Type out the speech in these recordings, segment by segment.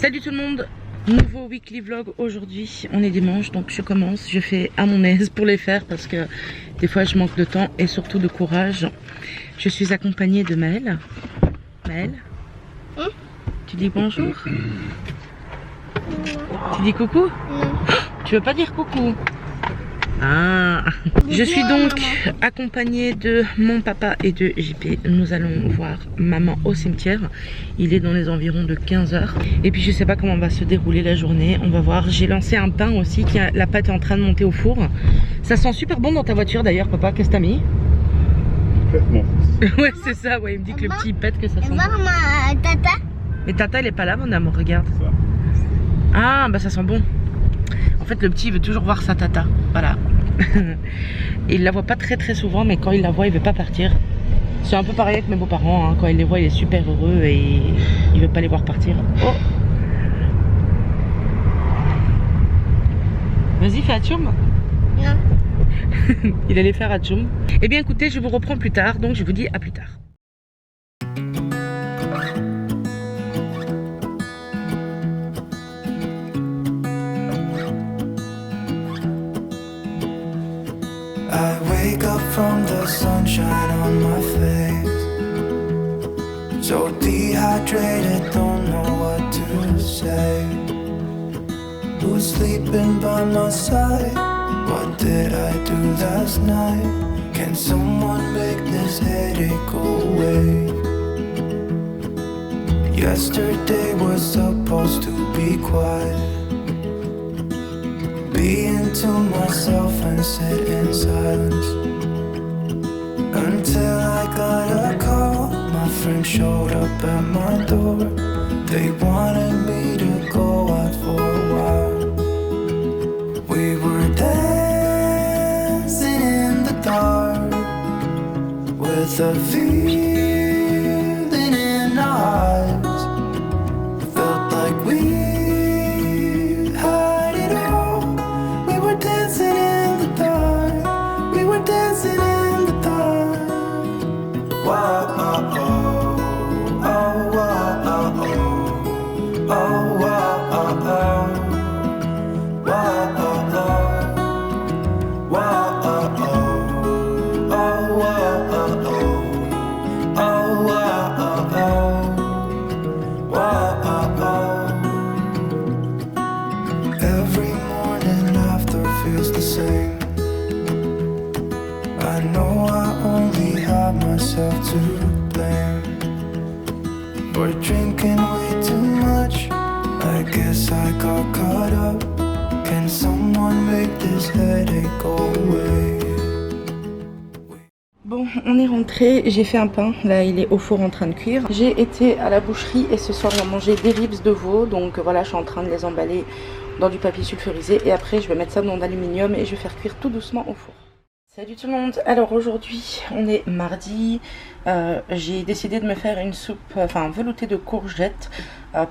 Salut tout le monde, nouveau weekly vlog aujourd'hui. On est dimanche donc je commence, je fais à mon aise pour les faire parce que des fois je manque de temps et surtout de courage. Je suis accompagnée de Maëlle. Maëlle, tu dis bonjour? Tu dis coucou? Tu veux pas dire coucou? Ah, je suis donc accompagnée de mon papa et de JP. Nous allons voir maman au cimetière. Il est dans les environs de 15 h. Et puis je sais pas comment va se dérouler la journée. On va voir. J'ai lancé un pain aussi. La pâte est en train de monter au four. Ça sent super bon dans ta voiture d'ailleurs, papa. Qu'est-ce que t'as mis? Complètement. Ouais, c'est ça. Ouais, il me dit que le petit pète que ça sent. Tata. Mais tata, elle est pas là, mon amour. Regarde. Ah, bah ça sent bon. En fait, le petit veut toujours voir sa tata. Voilà. Et il la voit pas très souvent, mais quand il la voit, il veut pas partir. C'est un peu pareil avec mes beaux-parents. Hein. Quand il les voit, il est super heureux et il veut pas les voir partir. Oh. Vas-y, fais atchoum. Non. Il allait faire atchoum. Eh bien, écoutez, je vous reprends plus tard, donc je vous dis à plus tard. I wake up from the sunshine on my face, so dehydrated, don't know what to say. Who's sleeping by my side? What did I do last night? Can someone make this headache go away? Yesterday was supposed to be quiet, being to myself and sit in silence, until I got a call. My friend showed up at my door. They wanted me to go out for a while. We were dancing in the dark with a feeling in our hearts. Felt like we to blame for drinking way too much. I guess I got caught up. Can someone make this headache go away? Bon, on est rentré, j'ai fait un pain, là il est au four en train de cuire. J'ai été à la boucherie et ce soir on va manger des ribs de veau. Donc voilà, je suis en train de les emballer dans du papier sulfurisé. Et après je vais mettre ça dans l'aluminium et je vais faire cuire tout doucement au four. Salut tout le monde, alors aujourd'hui on est mardi, j'ai décidé de me faire une soupe, veloutée de courgettes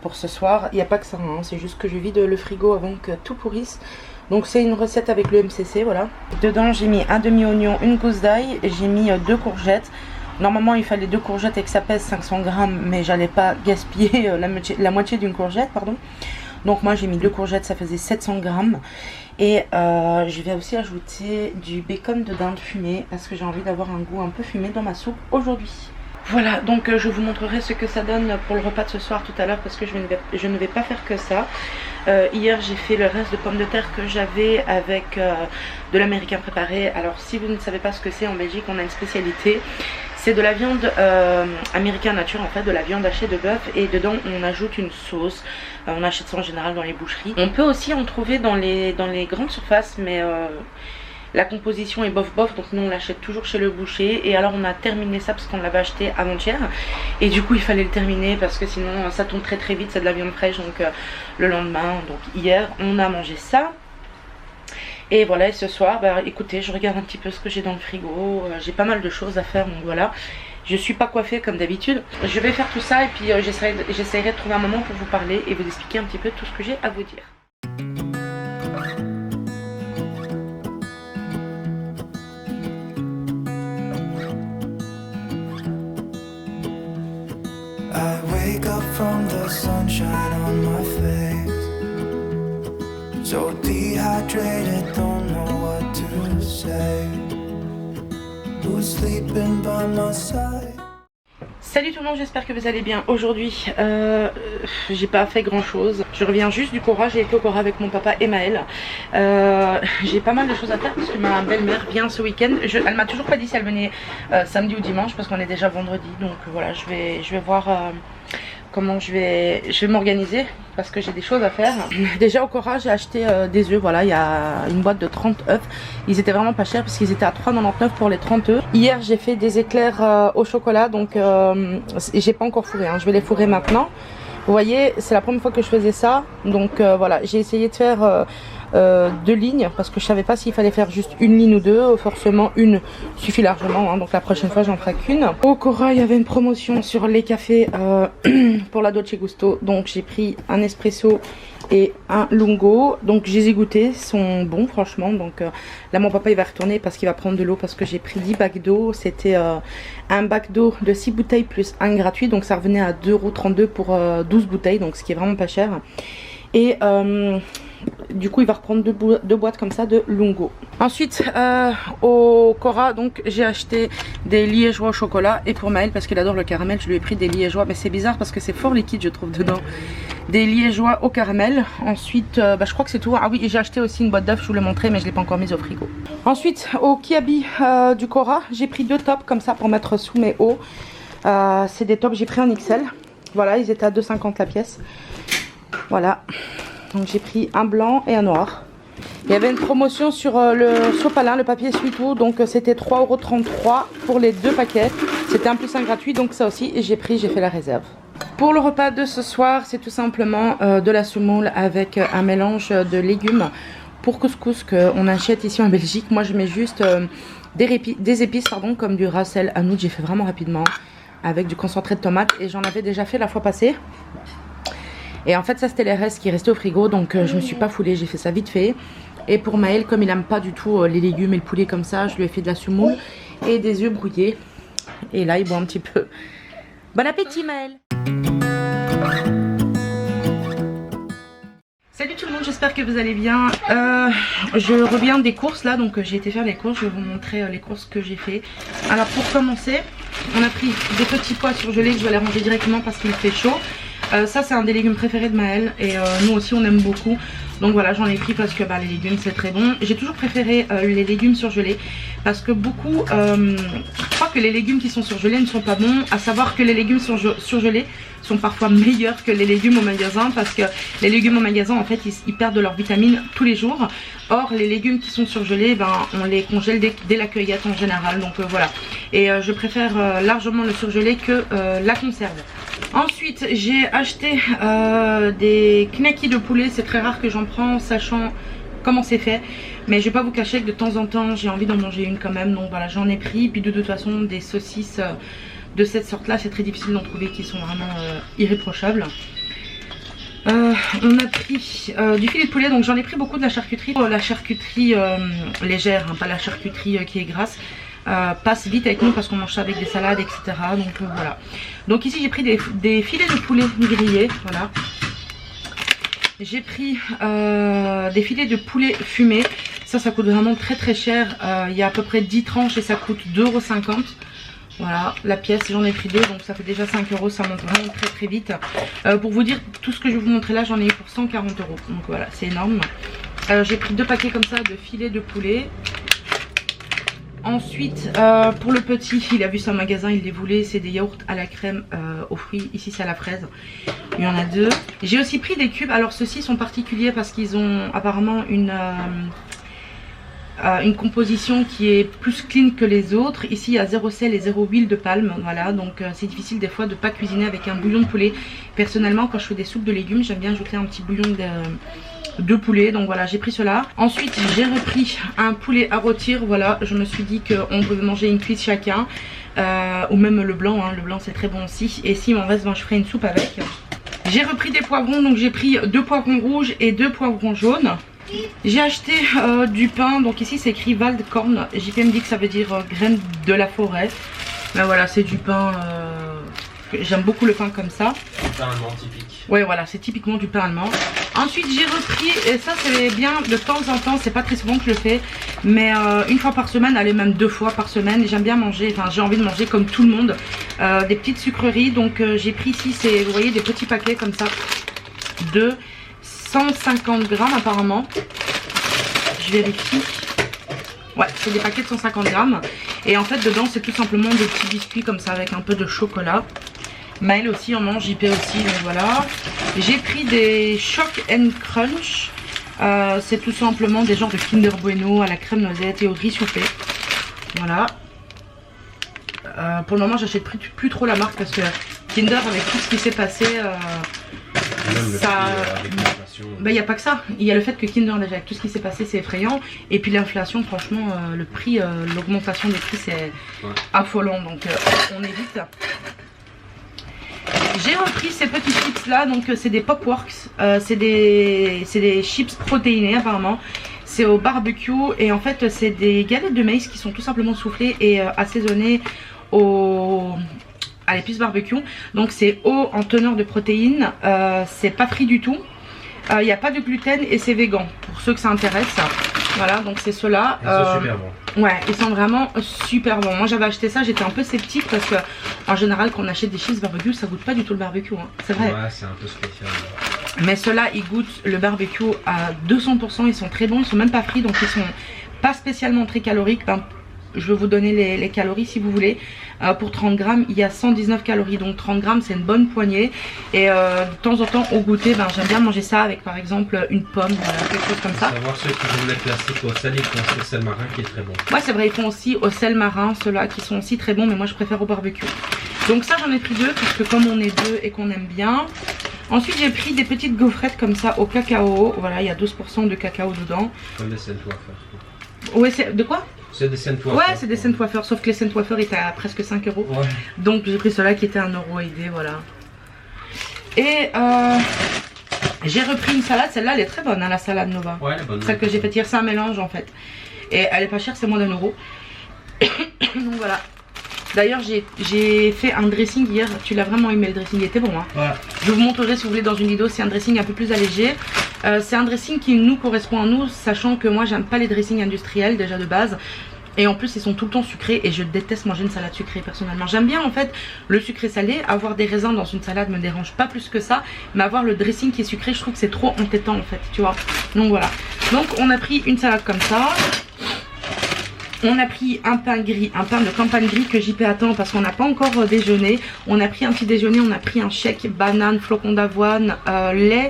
pour ce soir. Il n'y a pas que ça, hein, c'est juste que je vide le frigo avant que tout pourrisse. Donc c'est une recette avec le MCC, voilà. Dedans j'ai mis un demi-oignon, une gousse d'ail, j'ai mis 2 courgettes. Normalement il fallait 2 courgettes et que ça pèse 500 grammes, mais j'allais pas gaspiller la moitié d'une courgette, pardon. Donc moi j'ai mis 2 courgettes, ça faisait 700 grammes. Et je vais aussi ajouter du bacon de dinde fumé parce que j'ai envie d'avoir un goût un peu fumé dans ma soupe aujourd'hui. Voilà, donc je vous montrerai ce que ça donne pour le repas de ce soir tout à l'heure parce que je ne vais pas faire que ça. Hier j'ai fait le reste de pommes de terre que j'avais avec de l'américain préparé. Alors si vous ne savez pas ce que c'est, en Belgique on a une spécialité. C'est de la viande américain nature, en fait, de la viande hachée de bœuf, et dedans on ajoute une sauce. On achète ça en général dans les boucheries. On peut aussi en trouver dans les grandes surfaces, mais la composition est bof bof, donc nous on l'achète toujours chez le boucher. Et alors on a terminé ça parce qu'on l'avait acheté avant-hier, et du coup il fallait le terminer parce que sinon ça tombe très vite, c'est de la viande fraîche. Donc le lendemain, donc hier, on a mangé ça. Et voilà, et ce soir, bah écoutez, je regarde un petit peu ce que j'ai dans le frigo. J'ai pas mal de choses à faire, donc voilà. Je suis pas coiffée comme d'habitude. Je vais faire tout ça et puis j'essaierai de trouver un moment pour vous parler et vous expliquer un petit peu tout ce que j'ai à vous dire. I wake up from the sunshine on my face. So dehydrated, don't know what to say. Who's sleeping by my side? Salut tout le monde, j'espère que vous allez bien. Aujourd'hui, j'ai pas fait grand chose. Je reviens juste du Cora, j'ai été au Cora avec mon papa et Maëlle. J'ai pas mal de choses à faire parce que ma belle-mère vient ce week-end. Elle m'a toujours pas dit si elle venait samedi ou dimanche parce qu'on est déjà vendredi. Donc voilà, je vais voir comment je vais m'organiser parce que j'ai des choses à faire. Déjà au Cora j'ai acheté des œufs, voilà, il y a une boîte de 30 œufs. Ils étaient vraiment pas chers parce qu'ils étaient à 3,99 pour les 30 œufs. Hier j'ai fait des éclairs au chocolat, donc j'ai pas encore fourré, hein. Je vais les fourrer maintenant. Vous voyez, c'est la première fois que je faisais ça, donc voilà, j'ai essayé de faire 2 lignes parce que je savais pas s'il fallait faire juste une ligne ou deux. Forcément une suffit largement, hein, donc la prochaine fois j'en ferai qu'une. Au Cora il y avait une promotion sur les cafés pour la Dolce Gusto, donc j'ai pris un espresso et un lungo, donc je les ai goûtés, ils sont bons franchement. Donc là mon papa il va retourner parce qu'il va prendre de l'eau parce que j'ai pris 10 bacs d'eau. C'était un bac d'eau de 6 bouteilles plus un gratuit, donc ça revenait à 2,32 € pour 12 bouteilles, donc ce qui est vraiment pas cher. Et du coup il va reprendre deux boîtes comme ça de lungo. Ensuite au Cora donc j'ai acheté des liégeois au chocolat, et pour Maël parce qu'il adore le caramel je lui ai pris des liégeois, mais c'est bizarre parce que c'est fort liquide je trouve dedans. Des liégeois au caramel. Ensuite je crois que c'est tout. Ah oui, et j'ai acheté aussi une boîte d'œufs, je vous l'ai montré mais je l'ai pas encore mise au frigo. Ensuite au Kiabi du Cora j'ai pris 2 tops comme ça pour mettre sous mes hauts. C'est des tops, j'ai pris en XL. Voilà, ils étaient à 2,50 la pièce. Voilà, donc j'ai pris un blanc et un noir. Il y avait une promotion sur le sopalin, le papier essuie-tout, donc c'était 3,33 € pour les 2 paquets. C'était un plus un gratuit, donc ça aussi j'ai pris, j'ai fait la réserve. Pour le repas de ce soir, c'est tout simplement de la semoule avec un mélange de légumes pour couscous qu'on achète ici en Belgique. Moi je mets juste des épices comme du ras el hanout, j'ai fait vraiment rapidement avec du concentré de tomate et j'en avais déjà fait la fois passée. Et en fait ça c'était les restes qui restaient au frigo, donc je me suis pas foulée, j'ai fait ça vite fait. Et pour Maël, comme il aime pas du tout les légumes et le poulet comme ça, je lui ai fait de la semoule et des œufs brouillés. Et là il boit un petit peu. Bon appétit Maël. Salut tout le monde, j'espère que vous allez bien. Je reviens des courses là, donc j'ai été faire les courses, je vais vous montrer les courses que j'ai fait. Alors pour commencer, on a pris des petits pois surgelés que je vais les ranger directement parce qu'il fait chaud. Ça c'est un des légumes préférés de Maël et nous aussi on aime beaucoup. Donc voilà, j'en ai pris parce que les légumes c'est très bon. J'ai toujours préféré les légumes surgelés parce que beaucoup croient que les légumes qui sont surgelés ne sont pas bons. À savoir que les légumes surgelés sont parfois meilleurs que les légumes au magasin, parce que les légumes au magasin en fait ils perdent de leurs vitamines tous les jours. Or les légumes qui sont surgelés, on les congèle dès la cueillette en général, donc voilà. Et je préfère largement le surgelé que la conserve. Ensuite j'ai acheté des knackis de poulet, c'est très rare que j'en prends sachant comment c'est fait, mais je vais pas vous cacher que de temps en temps j'ai envie d'en manger une quand même, donc voilà j'en ai pris. Puis de toute façon des saucisses de cette sorte là c'est très difficile d'en trouver qui sont vraiment irréprochables. On a pris du filet de poulet, donc j'en ai pris beaucoup de la charcuterie. La charcuterie légère, hein, pas la charcuterie qui est grasse. Passe vite avec nous parce qu'on mange ça avec des salades etc, donc voilà. Donc ici j'ai pris des filets de poulet grillés, voilà. J'ai pris des filets de poulet fumé, ça coûte vraiment très très cher. Il y a à peu près 10 tranches et ça coûte 2,50 €. Voilà la pièce, j'en ai pris 2 donc ça fait déjà 5 €, ça monte vraiment très très vite. Pour vous dire, tout ce que je vais vous montrer là j'en ai eu pour 140 €, donc voilà c'est énorme. J'ai pris 2 paquets comme ça de filets de poulet. Ensuite pour le petit, il a vu ça au magasin, il les voulait, c'est des yaourts à la crème aux fruits, ici c'est à la fraise, il y en a 2. J'ai aussi pris des cubes, alors ceux-ci sont particuliers parce qu'ils ont apparemment une composition qui est plus clean que les autres. Ici il y a 0 sel et 0 huile de palme, voilà, donc c'est difficile des fois de pas cuisiner avec un bouillon de poulet. Personnellement quand je fais des soupes de légumes j'aime bien ajouter un petit bouillon de poulet, donc voilà j'ai pris cela. Ensuite j'ai repris un poulet à rôtir, voilà je me suis dit qu'on pouvait manger une cuisse chacun, ou même le blanc, hein. Le blanc c'est très bon aussi, et si m'en reste je ferai une soupe avec. J'ai repris des poivrons, donc j'ai pris 2 poivrons rouges et 2 poivrons jaunes. J'ai acheté du pain, donc ici c'est écrit Waldkorn, JP me dit que ça veut dire graines de la forêt, mais voilà c'est du pain, j'aime beaucoup le pain comme ça. Du pain allemand typique. Ouais voilà, c'est typiquement du pain allemand. Ensuite j'ai repris, et ça c'est bien de temps en temps, c'est pas très souvent que je le fais, mais une fois par semaine, allez même 2 fois par semaine, j'aime bien manger, enfin j'ai envie de manger comme tout le monde, des petites sucreries. Donc j'ai pris ici, vous voyez, des petits paquets comme ça de 150 grammes apparemment. Je vérifie. Ouais, c'est des paquets de 150 grammes. Et en fait dedans c'est tout simplement des petits biscuits comme ça avec un peu de chocolat. Maël aussi en mange, JP aussi, donc voilà. J'ai pris des Choc and Crunch. C'est tout simplement des genres de Kinder Bueno à la crème noisette et au riz soufflé. Voilà. Pour le moment j'achète plus trop la marque parce que Kinder, avec tout ce qui s'est passé, ça... Il n'y a pas que ça. Il y a le fait que Kinder, déjà avec tout ce qui s'est passé, c'est effrayant. Et puis l'inflation, franchement, le prix, l'augmentation des prix, c'est affolant. Donc on évite. J'ai repris ces petits chips là, donc c'est des Popworks, c'est des chips protéinés apparemment, c'est au barbecue et en fait c'est des galettes de maïs qui sont tout simplement soufflées et assaisonnées à l'épice barbecue. Donc c'est haut en teneur de protéines, c'est pas frit du tout, il n'y a pas de gluten et c'est vegan pour ceux que ça intéresse. Voilà, donc c'est ceux-là. Ils sont super bons. Ouais, ils sont vraiment super bons. Moi j'avais acheté ça, j'étais un peu sceptique parce que en général quand on achète des chips barbecue, ça goûte pas du tout le barbecue, hein. C'est vrai. Ouais, c'est un peu spécial. Mais ceux-là, ils goûtent le barbecue à 200%, ils sont très bons, ils sont même pas frits, donc ils sont pas spécialement très caloriques. Ben, je vais vous donner les calories si vous voulez. Pour 30 grammes, il y a 119 calories, donc 30 grammes c'est une bonne poignée. Et de temps en temps au goûter, ben, j'aime bien manger ça avec par exemple une pomme, voilà, quelque chose comme ça. Savoir ceux qui font les classiques au sel, ils font au sel marin qui est très bon. Ouais, c'est vrai, ils font aussi au sel marin, ceux-là qui sont aussi très bons, mais moi je préfère au barbecue. Donc ça j'en ai pris 2 parce que comme on est 2 et qu'on aime bien. Ensuite j'ai pris des petites gaufrettes comme ça au cacao, voilà, il y a 12% de cacao dedans. Comme des Scent-Wafer. Ouais, c'est de quoi? C'est des Scent-Wafer. Ouais, c'est des Scent-Wafer, sauf que les Scent-Wafer étaient à presque 5 €. Ouais. Donc j'ai pris ceux-là qui étaient 1 € aidé, voilà. Et j'ai repris une salade, celle-là elle est très bonne, hein, la salade Nova. Ouais, elle est bonne. Celle que j'ai fait tirer, c'est un mélange en fait. Et elle est pas chère, c'est moins d'1 €. Donc voilà. D'ailleurs j'ai fait un dressing hier, tu l'as vraiment aimé le dressing, il était bon hein. Ouais. Je vous montrerai si vous voulez dans une vidéo, c'est un dressing un peu plus allégé. C'est un dressing qui nous correspond à nous, sachant que moi j'aime pas les dressings industriels déjà de base. Et en plus ils sont tout le temps sucrés et je déteste manger une salade sucrée personnellement. J'aime bien en fait le sucré salé, avoir des raisins dans une salade me dérange pas plus que ça. Mais avoir le dressing qui est sucré, je trouve que c'est trop entêtant en fait, tu vois. Donc voilà, donc on a pris une salade comme ça. On a pris un pain gris, un pain de campagne gris que JP attend parce qu'on n'a pas encore déjeuné. On a pris un petit déjeuner, on a pris un shake, banane, flocons d'avoine, lait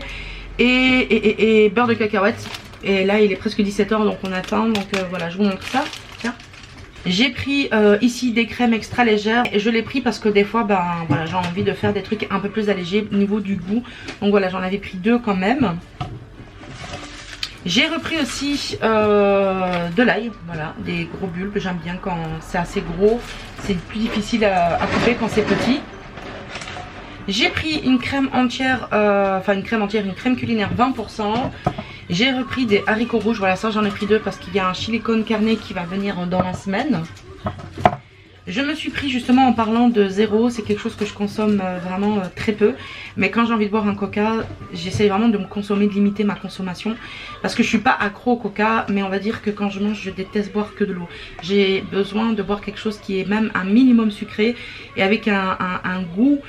et beurre de cacahuète. Et là il est presque 17 h donc on attend, donc voilà je vous montre ça. Tiens. J'ai pris ici des crèmes extra légères et je l'ai pris parce que des fois ben, voilà, j'ai envie de faire des trucs un peu plus allégés au niveau du goût. Donc voilà, j'en avais pris 2 quand même. J'ai repris aussi de l'ail, voilà, des gros bulbes, j'aime bien quand c'est assez gros, c'est plus difficile à couper quand c'est petit. J'ai pris une crème entière, une crème culinaire 20%. J'ai repris des haricots rouges, voilà ça j'en ai pris 2 parce qu'il y a un chili con carne qui va venir dans la semaine. Je me suis pris justement en parlant de zéro, c'est quelque chose que je consomme vraiment très peu. Mais quand j'ai envie de boire un coca, j'essaye vraiment de me consommer, de limiter ma consommation. Parce que je suis pas accro au coca, mais on va dire que quand je mange, je déteste boire que de l'eau. J'ai besoin de boire quelque chose qui est même un minimum sucré et avec un goût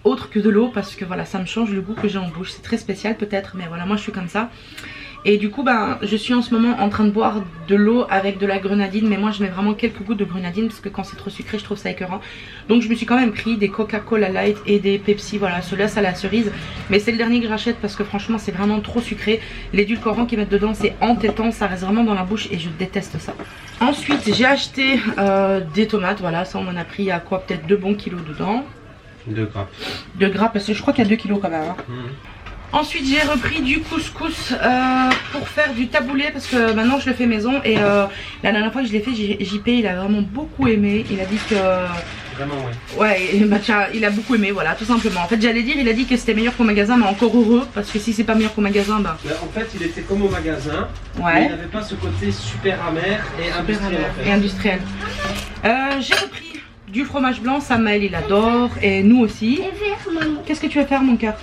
autre que de l'eau. Parce que voilà, ça me change le goût que j'ai en bouche. C'est très spécial peut-être, mais voilà, moi je suis comme ça. Et du coup ben, je suis en ce moment en train de boire de l'eau avec de la grenadine. Mais moi je mets vraiment quelques gouttes de grenadine parce que quand c'est trop sucré je trouve ça écœurant. Donc je me suis quand même pris des Coca-Cola Light et des Pepsi. Voilà, celui-là c'est la cerise. Mais c'est le dernier que j'achète parce que franchement c'est vraiment trop sucré. L'édulcorant qu'ils mettent dedans c'est entêtant, ça reste vraiment dans la bouche et je déteste ça. Ensuite j'ai acheté des tomates. Voilà, ça on en a pris à quoi, peut-être 2 bons kilos dedans. 2 grammes. 2 grammes parce que je crois qu'il y a 2 kilos quand même hein. Ensuite j'ai repris du couscous pour faire du taboulé parce que maintenant je le fais maison. Et la dernière fois que je l'ai fait, JP il a vraiment beaucoup aimé. Il a dit que... Vraiment ouais. Ouais, bah tiens, il a beaucoup aimé, voilà, tout simplement. En fait j'allais dire, il a dit que c'était meilleur qu'au magasin, mais encore heureux. Parce que si c'est pas meilleur qu'au magasin, bah... En fait il était comme au magasin, ouais. Mais il n'avait pas ce côté super amer et industriel en fait. Et industriel. J'ai repris du fromage blanc, Samuel il adore et nous aussi. Qu'est-ce que tu veux faire mon cœur?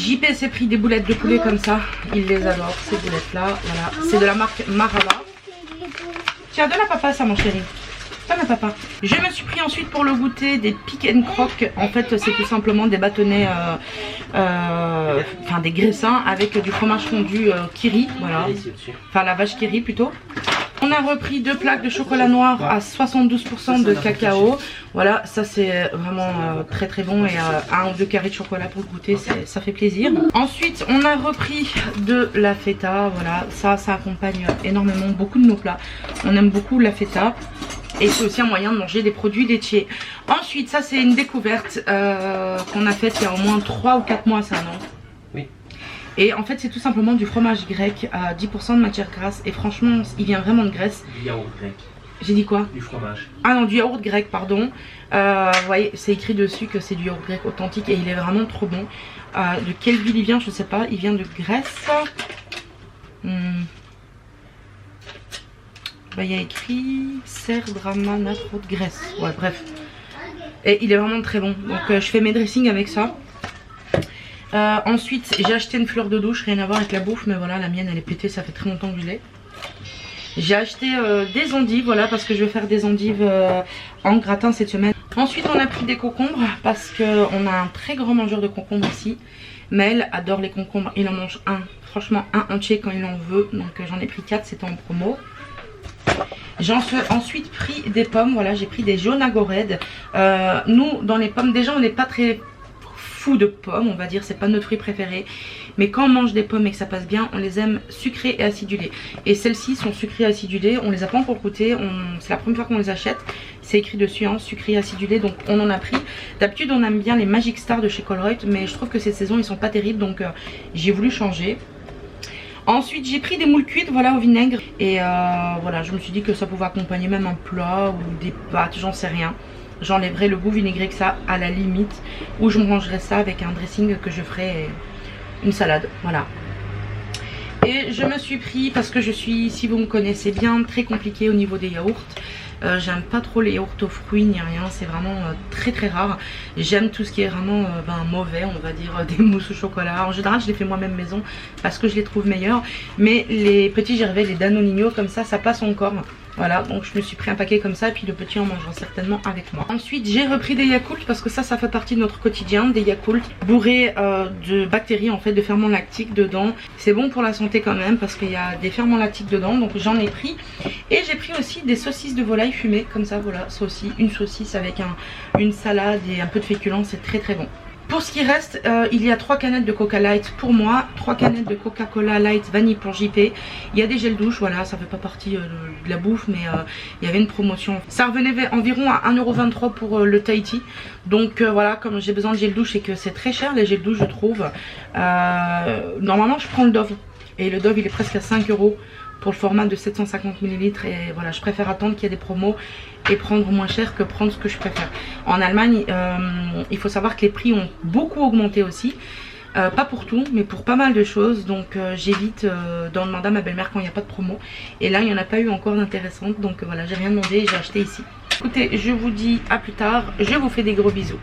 JP s'est pris des boulettes de poulet comme ça. Il les adore, ces boulettes là. Voilà. C'est de la marque Marava. Tiens, donne à papa ça mon chéri. Donne à papa. Je me suis pris ensuite pour le goûter des pick and crock. En fait c'est tout simplement des bâtonnets, enfin des graissins avec du fromage fondu Kiri. Voilà. Enfin la vache Kiri plutôt. On a repris 2 plaques de chocolat noir à 72% de cacao. Voilà, ça c'est vraiment très très bon. Et 1 ou 2 carrés de chocolat pour le goûter, ça fait plaisir. Ensuite, on a repris de la feta. Voilà, ça accompagne énormément beaucoup de nos plats. On aime beaucoup la feta. Et c'est aussi un moyen de manger des produits laitiers. Ensuite, ça c'est une découverte qu'on a faite il y a au moins 3 ou 4 mois, ça non? Oui. Et en fait c'est tout simplement du fromage grec à 10% de matière grasse. Et franchement il vient vraiment de Grèce. Du yaourt grec. J'ai dit quoi? Du fromage. Ah non, du yaourt grec pardon. Vous voyez c'est écrit dessus que c'est du yaourt grec authentique. Et il est vraiment trop bon. De quelle ville il vient je sais pas. Il vient de Grèce. Bah, il y a écrit Serdramanatro de Grèce. Ouais bref. Et il est vraiment très bon. Donc je fais mes dressings avec ça. Ensuite j'ai acheté une fleur de douche, rien à voir avec la bouffe, mais voilà la mienne elle est pétée, ça fait très longtemps que je l'ai. J'ai acheté des endives, voilà parce que je vais faire des endives en gratin cette semaine. Ensuite on a pris des concombres parce qu'on a un très grand mangeur de concombres ici. Mel adore les concombres, il en mange un, franchement un entier quand il en veut, donc j'en ai pris 4, c'était en promo. J'ai ensuite pris des pommes, voilà j'ai pris des jaunes Agored. Nous dans les pommes déjà on n'est pas très fou de pommes on va dire, c'est pas notre fruit préféré, mais quand on mange des pommes et que ça passe bien on les aime sucrées et acidulées. Et celles-ci sont sucrées et acidulées, on les a pas encore goûtées, c'est la première fois qu'on les achète, c'est écrit dessus hein, sucrées et acidulées, donc on en a pris. D'habitude on aime bien les Magic Star de chez Colruyt, mais je trouve que cette saison ils sont pas terribles, donc j'ai voulu changer. Ensuite j'ai pris des moules cuites voilà au vinaigre. Et voilà je me suis dit que ça pouvait accompagner même un plat ou des pâtes, j'en sais rien. J'enlèverai le goût vinaigré que ça à la limite. Ou je mangerai ça avec un dressing que je ferai une salade. Voilà. Et je me suis pris parce que je suis, si vous me connaissez bien, très compliquée au niveau des yaourts. J'aime pas trop les yaourts aux fruits ni rien, c'est vraiment très très rare. J'aime tout ce qui est vraiment mauvais, on va dire des mousses au chocolat. En général je les fais moi-même maison parce que je les trouve meilleurs. Mais les petits Gervais, les Danonino comme ça passe encore. Voilà, donc je me suis pris un paquet comme ça et puis le petit en mangera certainement avec moi. Ensuite j'ai repris des Yakult parce que ça fait partie de notre quotidien. Des Yakult bourrés de bactéries en fait, de ferments lactiques dedans. C'est bon pour la santé quand même parce qu'il y a des ferments lactiques dedans, donc j'en ai pris. Et j'ai pris aussi des saucisses de volaille fumées comme ça, voilà, ça aussi, une saucisse avec une salade et un peu de féculents, c'est très très bon. Pour ce qui reste, il y a 3 canettes de Coca Light pour moi, 3 canettes de Coca-Cola Light vanille pour JP. Il y a des gels douche, voilà, ça fait pas partie de la bouffe, mais il y avait une promotion. Ça revenait environ à 1,23 € pour le Tahiti. Donc voilà, comme j'ai besoin de gel douche et que c'est très cher les gels douche je trouve, normalement je prends le Dove. Et le Dove il est presque à 5 € pour le format de 750 ml. Et voilà, je préfère attendre qu'il y ait des promos et prendre moins cher que prendre ce que je préfère. En Allemagne, il faut savoir que les prix ont beaucoup augmenté aussi. Pas pour tout, mais pour pas mal de choses. Donc j'évite d'en demander à ma belle-mère quand il n'y a pas de promo. Et là, il n'y en a pas eu encore d'intéressantes. Donc voilà, j'ai rien demandé et j'ai acheté ici. Écoutez, je vous dis à plus tard. Je vous fais des gros bisous.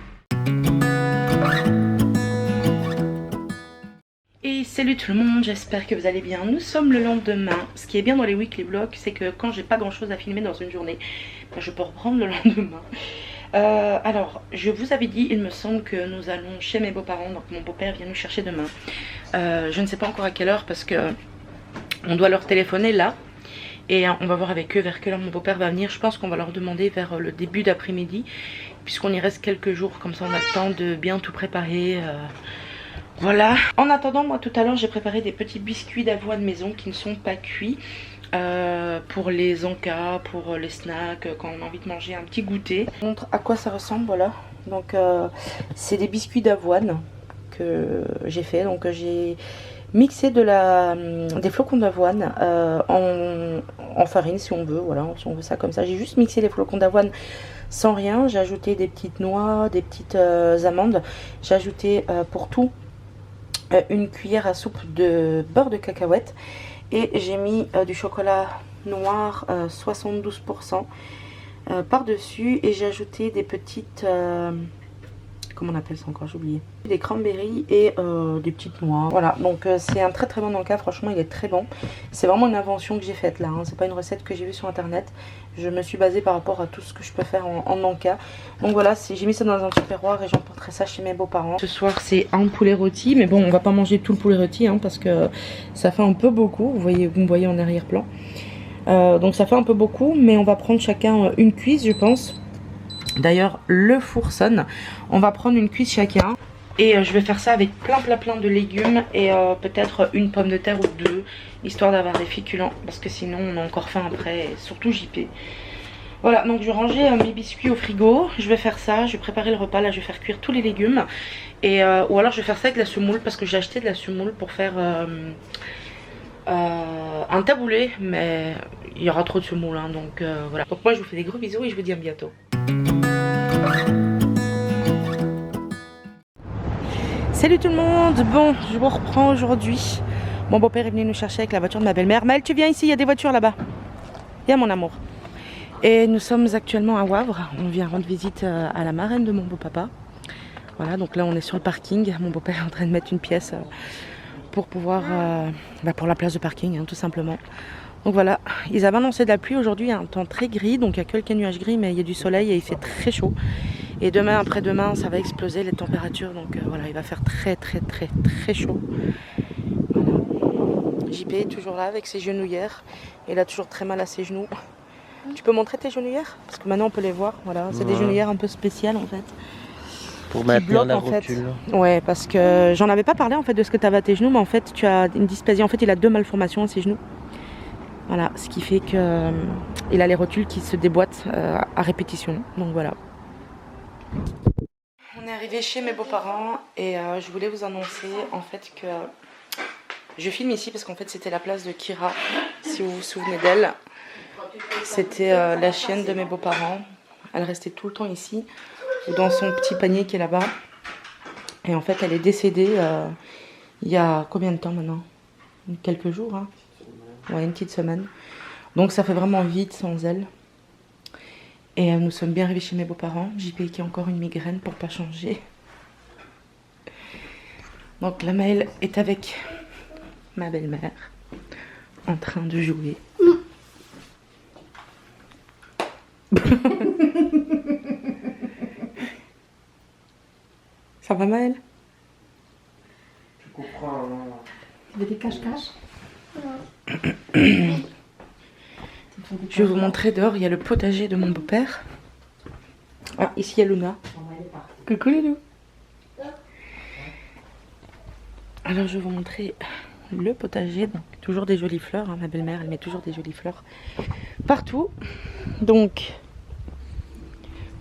Et salut tout le monde, j'espère que vous allez bien. Nous sommes le lendemain. Ce qui est bien dans les weekly vlogs, c'est que quand j'ai pas grand chose à filmer dans une journée, je peux reprendre le lendemain. Alors, je vous avais dit, il me semble que nous allons chez mes beaux-parents. Donc mon beau-père vient nous chercher demain. Je ne sais pas encore à quelle heure parce que on doit leur téléphoner là. Et on va voir avec eux vers quelle heure mon beau-père va venir. Je pense qu'on va leur demander vers le début d'après-midi, puisqu'on y reste quelques jours. Comme ça on a le temps de bien tout préparer. Voilà. En attendant, moi tout à l'heure j'ai préparé des petits biscuits d'avoine maison qui ne sont pas cuits. Pour les encas, pour les snacks, quand on a envie de manger un petit goûter. Je vous montre à quoi ça ressemble, voilà. Donc c'est des biscuits d'avoine que j'ai fait. Donc j'ai mixé des flocons d'avoine en farine si on veut, voilà, si on veut ça comme ça. J'ai juste mixé les flocons d'avoine sans rien. J'ai ajouté des petites noix, des petites amandes. J'ai ajouté pour tout une cuillère à soupe de beurre de cacahuète. Et j'ai mis du chocolat noir 72% par dessus. Et j'ai ajouté des petites comment on appelle ça encore, j'ai oublié. Des cranberries et des petites noix. Voilà, donc c'est un très très bon Nanka, franchement il est très bon. C'est vraiment une invention que j'ai faite là, hein. C'est pas une recette que j'ai vue sur internet. Je me suis basée par rapport à tout ce que je peux faire en Nanka. Donc voilà, j'ai mis ça dans un tupperware et j'emporterai ça chez mes beaux-parents. Ce soir c'est un poulet rôti, mais bon on va pas manger tout le poulet rôti hein, parce que ça fait un peu beaucoup. Vous me voyez en arrière-plan. Donc ça fait un peu beaucoup, mais on va prendre chacun une cuisse je pense. D'ailleurs le four sonne. On va prendre une cuisse chacun. Et je vais faire ça avec plein de légumes. Et peut-être une pomme de terre ou deux. Histoire d'avoir des féculents. Parce que sinon on a encore faim après. Et surtout JP. Voilà, donc je vais ranger mes biscuits au frigo. Je vais faire ça, je vais préparer le repas. Là je vais faire cuire tous les légumes. Et, ou alors je vais faire ça avec de la semoule. Parce que j'ai acheté de la semoule pour faire un taboulé. Mais il y aura trop de semoule hein, donc voilà. Donc moi je vous fais des gros bisous et je vous dis à bientôt. Salut tout le monde, bon je vous reprends aujourd'hui. Mon beau-père est venu nous chercher avec la voiture de ma belle-mère. Maëlle tu viens ici, il y a des voitures là-bas. Viens mon amour. Et nous sommes actuellement à Wavre. On vient rendre visite à la marraine de mon beau-papa. Voilà, donc là on est sur le parking. Mon beau-père est en train de mettre une pièce pour pouvoir pour la place de parking hein, tout simplement. Donc voilà, ils avaient annoncé de la pluie aujourd'hui, il y a un temps très gris, donc il y a quelques nuages gris, mais il y a du soleil et il fait très chaud. Et demain, après-demain, ça va exploser les températures, donc voilà, il va faire très chaud. Voilà. JP est toujours là avec ses genouillères, et il a toujours très mal à ses genoux. Tu peux montrer tes genouillères? Parce que maintenant on peut les voir, voilà, c'est des genouillères un peu spéciales en fait. Pour maintenir la rotule. rotule. Ouais, parce que j'en avais pas parlé en fait de ce que tu avais à tes genoux, mais en fait tu as une dysplasie, en fait il a 2 malformations à ses genoux. Voilà, ce qui fait que il a les rotules qui se déboîtent à répétition. Donc voilà. On est arrivé chez mes beaux-parents et je voulais vous annoncer en fait que je filme ici parce qu'en fait c'était la place de Kira, si vous vous souvenez d'elle. C'était la chienne de mes beaux-parents. Elle restait tout le temps ici ou dans son petit panier qui est là-bas. Et en fait elle est décédée il y a combien de temps maintenant? Quelques jours hein. Ouais, une petite semaine. Donc ça fait vraiment vite sans elle. Et nous sommes bien arrivés chez mes beaux-parents. JP qui a encore une migraine pour pas changer. Donc la Maëlle est avec ma belle-mère en train de jouer. Ça va Maëlle? Tu comprends. Tu veux des cache-cache? Je vais vous montrer dehors, il y a le potager de mon beau-père. Ah, ici il y a Luna. Coucou Loulou. Alors je vais vous montrer le potager. Donc, toujours des jolies fleurs, hein. Ma belle-mère elle met toujours des jolies fleurs partout. Donc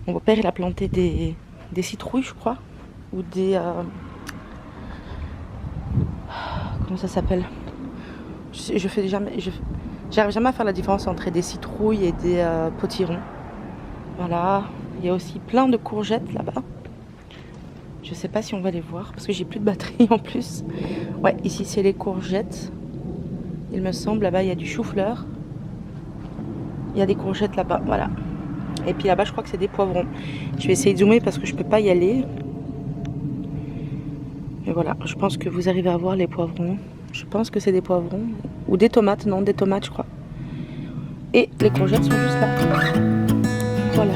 mon beau-père il a planté des citrouilles je crois. Ou des... comment ça s'appelle? J'arrive jamais à faire la différence entre des citrouilles et des potirons. Voilà, il y a aussi plein de courgettes là-bas. Je sais pas si on va les voir parce que j'ai plus de batterie en plus. Ouais, ici c'est les courgettes. Il me semble, là-bas il y a du chou-fleur. Il y a des courgettes là-bas, voilà. Et puis là-bas je crois que c'est des poivrons. Je vais essayer de zoomer parce que je peux pas y aller. Et voilà, je pense que vous arrivez à voir les poivrons. Je pense que c'est des poivrons. Ou des tomates, non, des tomates je crois. Et les courgettes sont juste là. Voilà.